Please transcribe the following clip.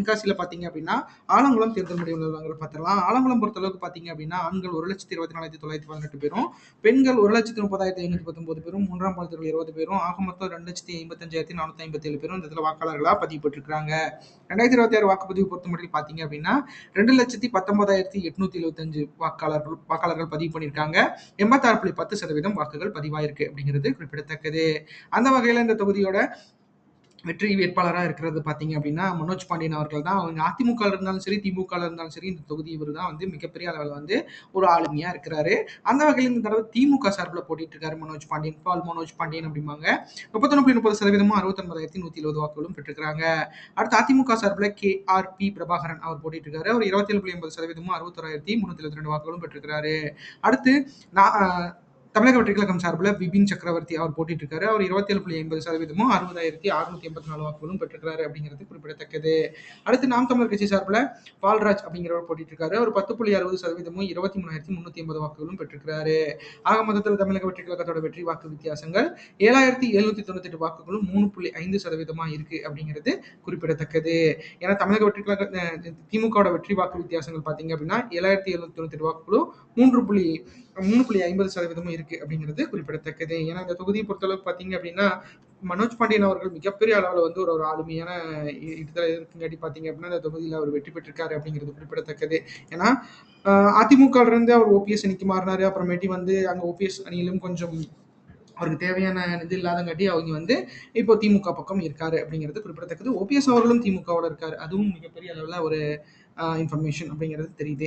தென்காசியில பார்த்தீங்க அப்படின்னா, ஆலங்குளம் தேர்தல் முடிவு நிலவரங்கள பார்த்துடலாம். ஆலங்குளம் பொறுத்தளவுக்கு பார்த்தீங்க அப்படின்னா, ஆண்கள் 1,24,918 பேரும், பெண்கள் 1,30,519 பேரும், 3ஆம் பாலினத்தவர்கள் 20 பேரும், ஆக மொத்தம் 2,55,457 பேரும் இந்த இடத்துல வாக்காளர்களா பதிவு பெற்றிருக்காங்க. 2026 வாக்குப்பதிவு பொறுத்தமட்டில் பார்த்தீங்க அப்படின்னா, 2,19,875 வாக்காளர்கள் பதிவு பண்ணியிருக்காங்க. 86.10% வாக்குகள் பதிவாயிருக்கு அப்படிங்கிறது குறிப்பிடத்தக்கது. அந்த வகையில இந்த தொகுதியோட வெற்றி வேட்பாளரா இருக்கிறது பார்த்தீங்க அப்படின்னா, மனோஜ் பாண்டியன் அவர்கள் தான். அவங்க அதிமுகல இருந்தாலும் சரி, திமுகல இருந்தாலும் சரி, இந்த தொகுதி இவரு தான் வந்து மிகப்பெரிய அளவுல வந்து ஒரு ஆளுமையா இருக்கிறாரு. அந்த வகையில இந்த தடவ திமுக சார்புல போட்டிட்டு இருக்காரு மனோஜ் பாண்டியன். மனோஜ் பாண்டியன் அப்படிம்பாங்க. 31.30% 69,120 வாக்குகளும் பெற்றிருக்கிறாங்க. அடுத்து அதிமுக சார்புல கே.ஆர்.பி. பிரபாகரன் அவர் போட்டிட்டு இருக்காரு. அவர் 27.80% 61,372 வாக்குகளும் பெற்றிருக்கிறாரு. அடுத்து நா அ தமிழக வெற்றிக் கழகம் சார்புல விபின் சக்கரவர்த்தி அவர் போட்டிட்டு இருக்காரு. அவர் 27.80% 60,684 வாக்குகளும் பெற்றிருக்கிறாரு அப்படிங்கிறது குறிப்பிடத்தக்கது. அடுத்து நாம் தமிழர் கட்சி சார்புல பால்ராஜ் அப்படிங்கிறவர் போட்டிட்டு இருக்காரு. அவர் 10.60% 23,380 வாக்குகளும் பெற்றிருக்கிறாரு. ஆக மொத்தத்தில் தமிழக வெற்றிக் கழகத்தோட வெற்றி வாக்கு வித்தியாசங்கள் 7,798 வாக்குகளும் 3.5% இருக்கு அப்படிங்கிறது குறிப்பிடத்தக்கது. ஏன்னா தமிழக வெற்றிக் கழக திமுகவோட வெற்றி வாக்கு வித்தியாசங்கள் பார்த்தீங்க அப்படின்னா 7,798 வாக்குகளும் 3.50% இருக்கு அப்படிங்கிறது குறிப்பிடத்தக்கது. ஏன்னா இந்த தொகுதியை பொறுத்தளவுக்கு பார்த்தீங்க அப்படின்னா, மனோஜ் பாண்டியன் அவர்கள் மிகப்பெரிய அளவுல வந்து ஒரு ஒரு ஆளுமையான இதுல இருக்குங்காட்டி பார்த்தீங்க அப்படின்னா, இந்த தொகுதியில அவர் வெற்றி பெற்றிருக்காரு அப்படிங்கிறது குறிப்பிடத்தக்கது. ஏன்னா, அ அதிமுகல இருந்து அவர் ஓபிஎஸ் அணிக்கு மாறினாரு. அப்புறமேட்டி வந்து அங்க ஓபிஎஸ் அணியிலும் கொஞ்சம் அவருக்கு தேவையான இது இல்லாதங்காட்டி அவங்க வந்து இப்போ திமுக பக்கம் இருக்காரு அப்படிங்கிறது குறிப்பிடத்தக்கது. ஓபிஎஸ் அவர்களும் திமுகவோட இருக்காரு. அதுவும் மிகப்பெரிய அளவுல ஒரு இன்ஃபர்மேஷன் அப்படிங்கிறது தெரியுது.